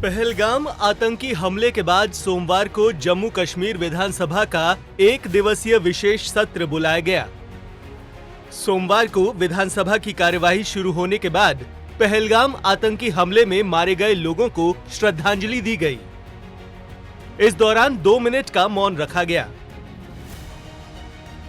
पहलगाम आतंकी हमले के बाद सोमवार को जम्मू कश्मीर विधानसभा का 1 दिवसीय विशेष सत्र बुलाया गया। सोमवार को विधानसभा की कार्यवाही शुरू होने के बाद पहलगाम आतंकी हमले में मारे गए लोगों को श्रद्धांजलि दी गई। इस दौरान 2 मिनट का मौन रखा गया।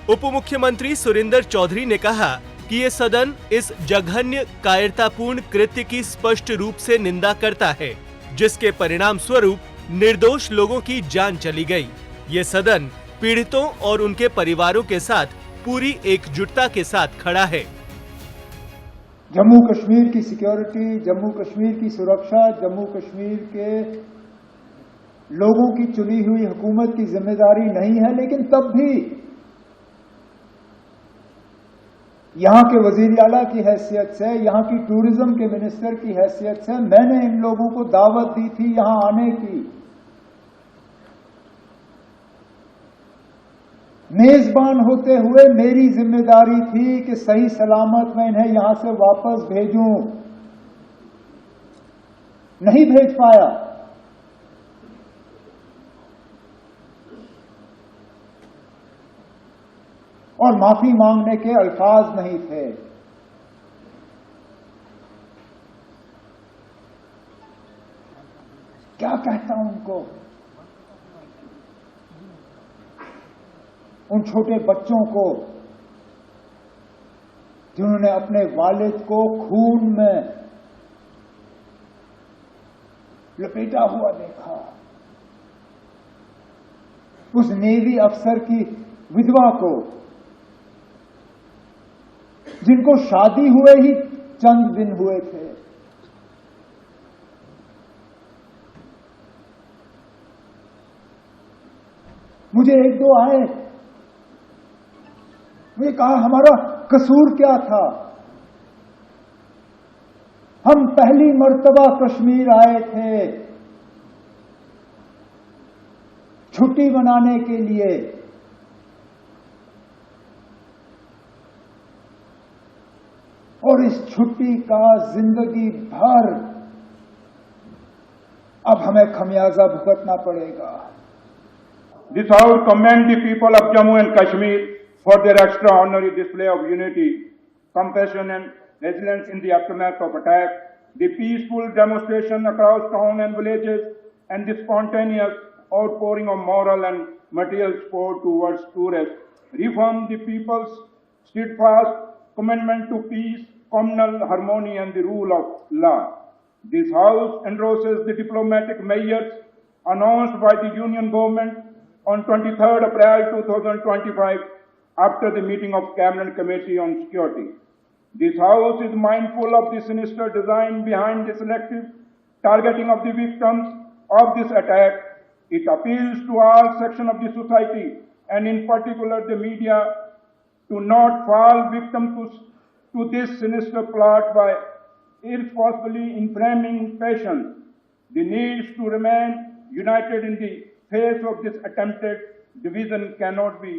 उप मुख्यमंत्री सुरेंद्र चौधरी ने कहा कि ये सदन इस जघन्य कायरतापूर्ण कृत्य की स्पष्ट रूप से निंदा करता है, जिसके परिणाम स्वरूप निर्दोष लोगों की जान चली गई। ये सदन पीड़ितों और उनके परिवारों के साथ पूरी एकजुटता के साथ खड़ा है। जम्मू कश्मीर की सिक्योरिटी, जम्मू कश्मीर की सुरक्षा, जम्मू कश्मीर के लोगों की चुनी हुई हुकूमत की जिम्मेदारी नहीं है, लेकिन तब भी यहां के वजीर आला की हैसियत से, यहां की टूरिज्म के मिनिस्टर की हैसियत से मैंने इन लोगों को दावत दी थी यहां आने की। मेजबान होते हुए मेरी जिम्मेदारी थी कि सही सलामत मैं इन्हें यहां से वापस भेजूं। नहीं भेज पाया। और माफी मांगने के अल्फाज नहीं थे। क्या कहता हूं उनको, उन छोटे बच्चों को जिन्होंने अपने वालिद को खून में लपेटा हुआ देखा, उस नेवी अफसर की विधवा को जिनको शादी हुए ही चंद दिन हुए थे। मुझे 1-2 आए, मुझे कहा हमारा कसूर क्या था। हम पहली मर्तबा कश्मीर आए थे छुट्टी मनाने के लिए। और इस छुट्टी का जिंदगी भर अब हमें खमियाजा भुगतना पड़ेगा। This House commend the people of Jammu and Kashmir for their extraordinary display of unity, compassion and resilience in the aftermath of attack, the peaceful demonstration across town and villages, and the spontaneous outpouring of moral and material support towards tourists, reaffirm the people's steadfast commitment to peace, communal harmony and the rule of law. This House endorses the diplomatic measures announced by the Union Government on 23rd April 2025 after the meeting of Cabinet Committee on Security. This House is mindful of the sinister design behind the selective targeting of the victims of this attack. It appeals to all sections of the society and in particular the media to not fall victim to this sinister plot by irresponsibly inflaming passions. The need to remain united in the face of this attempted division cannot be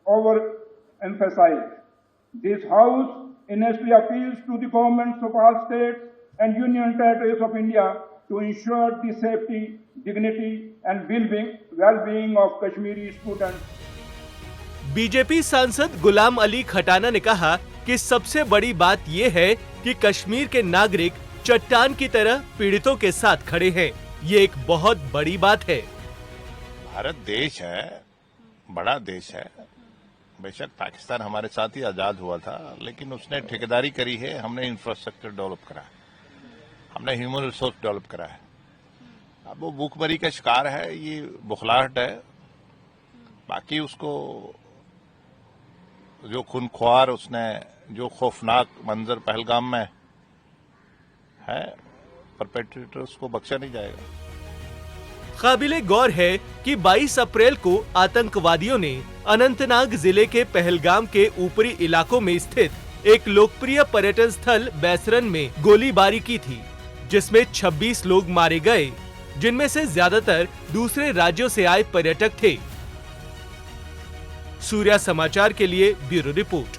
overemphasized. This House earnestly appeals to the governments of all states and union territories of India to ensure the safety, dignity and well-being of Kashmiri students. BJP सांसद गुलाम अली खटाना ने कहा कि सबसे बड़ी बात यह है कि कश्मीर के नागरिक चट्टान की तरह पीड़ितों के साथ खड़े हैं। ये एक बहुत बड़ी बात है। भारत देश है, बड़ा देश है। बेशक पाकिस्तान हमारे साथ ही आजाद हुआ था, लेकिन उसने ठेकेदारी करी है, हमने इंफ्रास्ट्रक्चर डेवलप करा है, हमने ह्यूमन रिसोर्स डेवलप करा है। अब वो भूखमरी का शिकार है, ये बुखलाहट है। बाकी उसको जो खूनख्वार उसने जो खौफनाक मंजर पहलगाम में है, परपेट्रेटर्स को बख्शा नहीं जाएगा। काबिले गौर है कि 22 अप्रैल को आतंकवादियों ने अनंतनाग जिले के पहलगाम के ऊपरी इलाकों में स्थित एक लोकप्रिय पर्यटन स्थल बैसरन में गोलीबारी की थी, जिसमें 26 लोग मारे गए, जिनमें से ज्यादातर दूसरे राज्यों से आए पर्यटक थे। सूर्या समाचार के लिए ब्यूरो रिपोर्ट।